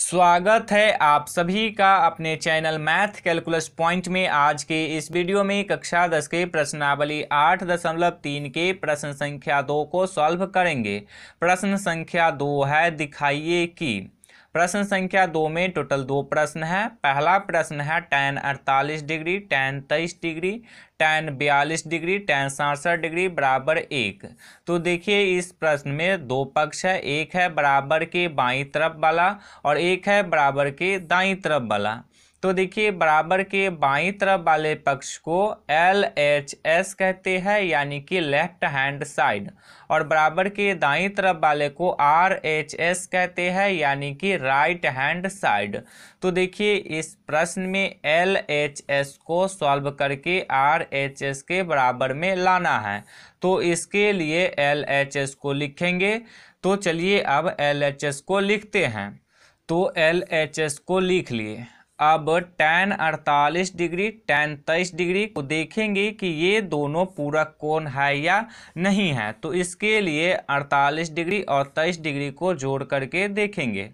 स्वागत है आप सभी का अपने चैनल मैथ कैलकुलस पॉइंट में। आज के इस वीडियो में कक्षा 10 के प्रश्नावली 8.3 के प्रश्न संख्या 2 को सॉल्व करेंगे। प्रश्न संख्या 2 है, दिखाइए कि। प्रश्न संख्या 2 में टोटल 2 प्रश्न है। पहला प्रश्न है tan 48 degree, tan 23 degree, tan 42 degree, tan 67 degree बराबर 1। तो देखिए इस प्रश्न में दो पक्ष है, एक है बराबर के बाईं तरफ वाला और एक है बराबर के दाईं तरफ वाला। तो देखिए बराबर के बाईं तरफ वाले पक्ष को LHS कहते हैं, यानी कि लेफ्ट हैंड साइड, और बराबर के दाईं तरफ वाले को RHS कहते हैं, यानी कि राइट हैंड साइड। तो देखिए इस प्रश्न में LHS को सॉल्व करके RHS के बराबर में लाना है। तो इसके लिए LHS को लिखेंगे। तो चलिए अब LHS को लिखते हैं। तो LHS को लिख लिए। अब tan 48 डिग्री, tan 23 डिग्री को देखेंगे कि ये दोनों पूरक कोण है या नहीं है। तो इसके लिए 48 डिग्री और 23 डिग्री को जोड़ करके देखेंगे।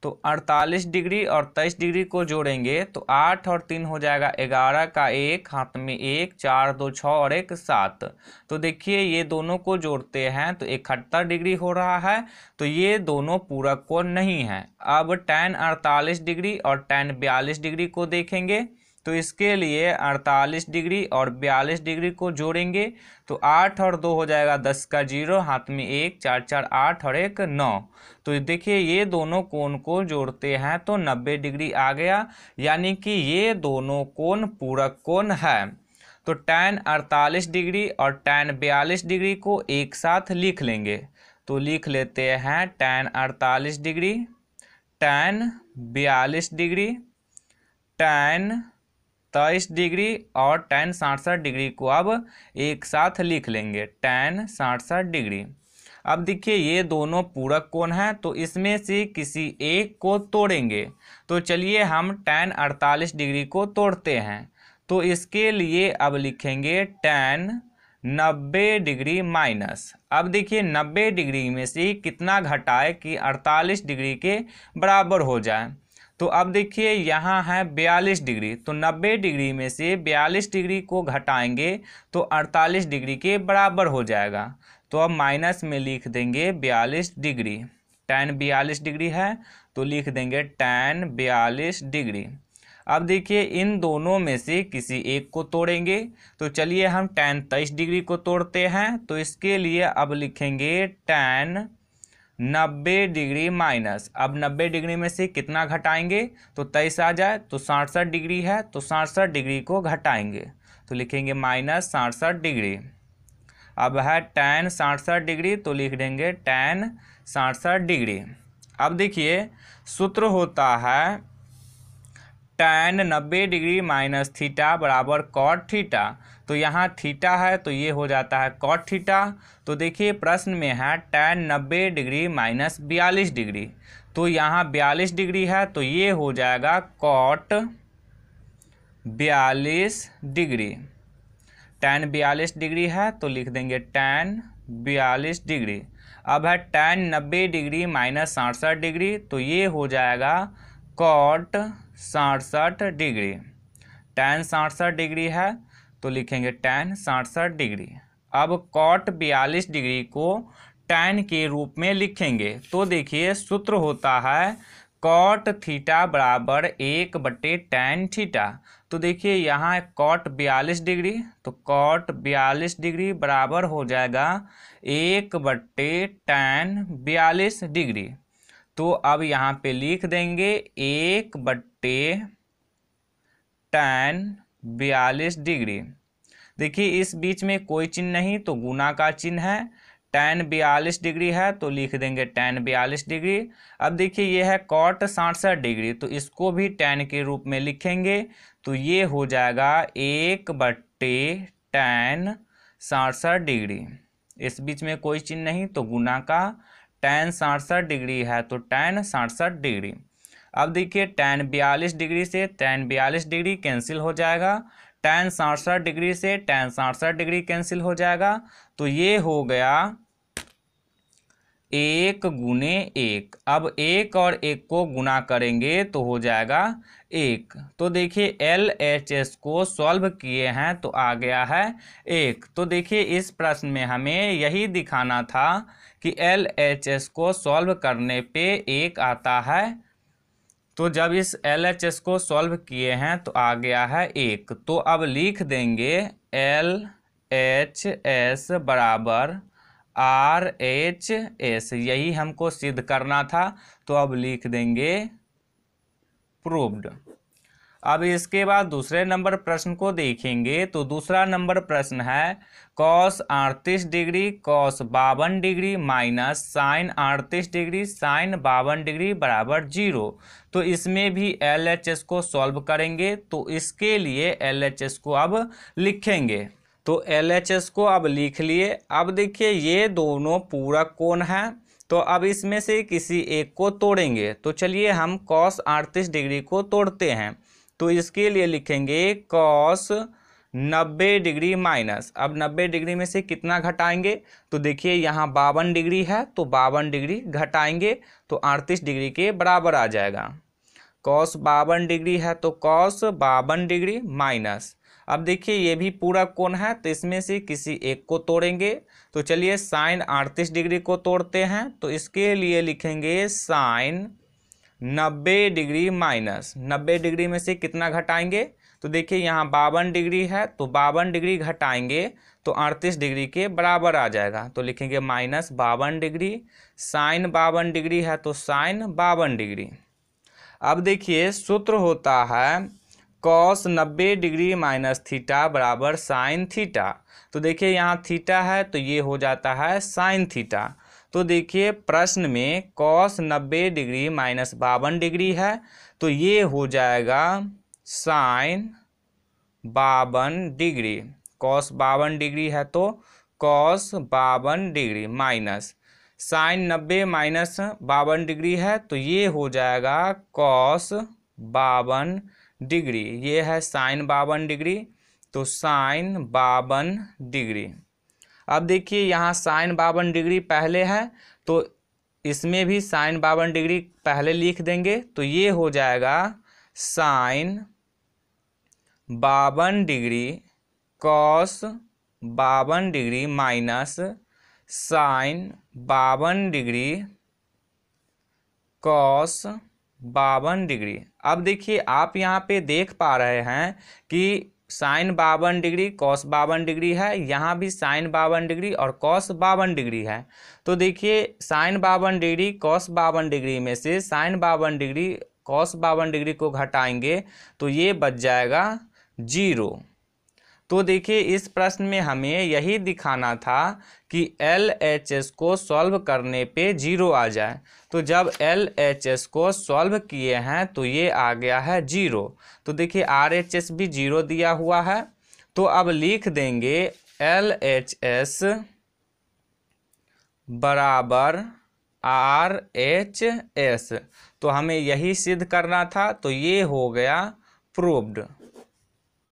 तो 48 डिग्री और 23 डिग्री को जोड़ेंगे तो 8 और 3 हो जाएगा 11 का 1, हाथ में 1, 4 2 6 और 1 7। तो देखिए ये दोनों को जोड़ते हैं तो 71 डिग्री हो रहा है। तो ये दोनों पूरक कोण नहीं है। अब tan 48 डिग्री और tan 42 डिग्री को देखेंगे। तो इसके लिए 48 डिग्री और 42 डिग्री को जोड़ेंगे तो 8 और 2 हो जाएगा 10 का 0, हाथ में 1, 4 4 8 और 1 9। तो देखिए ये दोनों कोण को जोड़ते हैं तो 90 डिग्री आ गया, यानी कि ये दोनों कोण पूरक कोण है। तो tan 48 डिग्री और tan 42 डिग्री को एक साथ लिख लेंगे। तो लिख लेते हैं tan 48 degree, tan 42 degree, tan 23 degree और tan 67 डिग्री को अब एक साथ लिख लेंगे, tan 67 डिग्री। अब देखिए ये दोनों पूरक कोण हैं तो इसमें से किसी एक को तोड़ेंगे। तो चलिए हम tan 48 डिग्री को तोड़ते हैं। तो इसके लिए अब लिखेंगे tan 90 डिग्री माइनस। अब देखिए 90 डिग्री में से कितना घटाए कि 48 डिग्री के बराबर हो जाए। तो अब देखिए यहाँ है 42 डिग्री, तो 90 डिग्री में से 42 डिग्री को घटाएंगे तो 48 डिग्री के बराबर हो जाएगा। तो अब माइनस में लिख देंगे 42 डिग्री। tan 42 डिग्री है तो लिख देंगे tan 42 डिग्री। अब देखिए इन दोनों में से किसी एक को तोड़ेंगे। तो चलिए हम tan 23 डिग्री को तोड़ते हैं। तो इसके लिए अब लिखेंगे tan 90 डिग्री माइनस। अब 90 डिग्री में से कितना घटाएंगे तो 23 आ जाए, तो 67 डिग्री है तो 67 डिग्री को घटाएंगे तो लिखेंगे माइनस 67 डिग्री। अब है tan 67 डिग्री तो लिख देंगे tan 67 डिग्री। अब देखिए सूत्र होता है tan 90 डिग्री माइनस थीटा बराबर cot थीटा। तो यहाँ थीटा है तो ये हो जाता है cot थीटा। तो देखिए प्रश्न में है tan 90 डिग्री माइनस 42 डिग्री। तो यहाँ 42 डिग्री है तो ये हो जाएगा cot 42 डिग्री। tan 42 डिग्री है तो लिख देंगे tan 42 डिग्री। अब है tan 90 डिग्री माइनस 67 डिग्री, तो ये हो जाएगा cot 67 डिग्री। tan 67 डिग्री है तो लिखेंगे tan 67 डिग्री। अब cot 42 डिग्री को tan के रूप में लिखेंगे। तो देखिए सूत्र होता है cot थीटा बराबर 1/tan थीटा। तो देखिए यहाँ है cot 42 डिग्री, तो cot 42 डिग्री बराबर हो जाएगा 1/tan 42 डिग्री। तो अब यहाँ पे लिख देंगे 1/tan 42 डिग्री। देखिए इस बीच में कोई चिन्ह नहीं तो गुना का चिन्ह है। tan 42 डिग्री है तो लिख देंगे tan 42 डिग्री। अब देखिए ये है cot 67 डिग्री, तो इसको भी tan के रूप में लिखेंगे। तो ये हो जाएगा 1/tan 67 डिग्री। इस बीच में कोई चिन्ह नहीं तो गुना का, tan 67 डिग्री है तो tan 67 डिग्री। अब देखिए tan 42 डिग्री से tan 42 डिग्री कैंसिल हो जाएगा, tan 67 डिग्री से tan 67 डिग्री कैंसिल हो जाएगा। तो ये हो गया 1 गुने 1। अब 1 और 1 को गुना करेंगे तो हो जाएगा 1। तो देखिए LHS को सॉल्व किए हैं तो आ गया है 1। तो देखिए इस प्रश्न में हमें यही दिखाना था कि LHS को सॉल्व करने पे 1 आता है। तो जब इस LHS को सॉल्व किए हैं तो आ गया है 1। तो अब लिख देंगे LHS बराबर RHS, यही हमको सिद्ध करना था। तो अब लिख देंगे प्रूव्ड। अब इसके बाद दूसरे नंबर प्रश्न को देखेंगे। तो दूसरा नंबर प्रश्न है cos 38 degree cos 52 degree minus sine 38 degree sine 52 degree बराबर 0। तो इसमें भी LHS को सॉल्व करेंगे। तो इसके लिए LHS को अब लिखेंगे। तो LHS को अब लिख लिए। अब देखिए ये दोनों पूरक कोण हैं, तो अब इसमें से किसी एक को तोड़ेंगे। तो चलिए हम cos 38 डिग्री को तोड़ते हैं। तो इसके लिए लिखेंगे cos 90 डिग्री माइनस, अब 90 डिग्री में से कितना घटाएंगे? तो देखिए यहाँ 52 डिग्री है तो 52 डिग्री घटाएंगे तो 38 डिग्री के बराबर आ जाएगा। cos 52 डिग्री है तो cos 52 डिग्री माइनस, अब देखिए ये भी पूरा कोण है तो इसमें से किसी एक को तोड़ेंगे। तो चलिए साइन 38 डिग्री को तोड़ते हैं। तो इसके लिए लिखेंगे साइन 90 डिग्री माइनस, 90 डिग्री में से कितना घटाएंगे? तो देखिए यहाँ 52 डिग्री है तो 52 डिग्री घटाएंगे तो 38 डिग्री के बराबर आ जाएगा। तो लिखेंगे माइनस 52 डिग्री, साइन 52 डिग्री है तो साइन 52 डिग्री। अब देखिए सूत्र होता है cos 90 डिग्री माइनस थीटा बराबर साइन थीटा। तो देखिए यहाँ थीटा है तो ये हो जाता है साइन थीटा। तो देखिए प्रश्न में cos 90 डिग्री माइनस 52 डिग्री है तो ये हो जाएगा साइन 52 डिग्री। cos 52 डिग्री है तो cos 52 degree minus sine 90 minus 52 degree है तो ये हो जाएगा cos 52 डिग्री। ये है साइन 52 डिग्री तो साइन 52 डिग्री। अब देखिए यहाँ साइन 52 डिग्री पहले है तो इसमें भी साइन 52 डिग्री पहले लिख देंगे। तो ये हो जाएगा sine 52 degree cos 52 degree minus sine 52 degree cos 52 degree. अब देखिए आप यहाँ पे देख पा रहे हैं कि साइन 52 डिग्री कॉस 52 डिग्री है, यहाँ भी साइन 52 डिग्री और कॉस 52 डिग्री है। तो देखिए साइन 52 डिग्री कॉस 52 डिग्री में से साइन 52 डिग्री कॉस 52 डिग्री को घटाएंगे तो ये बच जाएगा 0। तो देखिए इस प्रश्न में हमें यही दिखाना था कि LHS को सॉल्व करने पे 0 आ जाए। तो जब LHS को सॉल्व किए हैं तो ये आ गया है 0। तो देखिए RHS भी 0 दिया हुआ है। तो अब लिख देंगे LHS बराबर RHS। तो हमें यही सिद्ध करना था तो ये हो गया प्रूव्ड।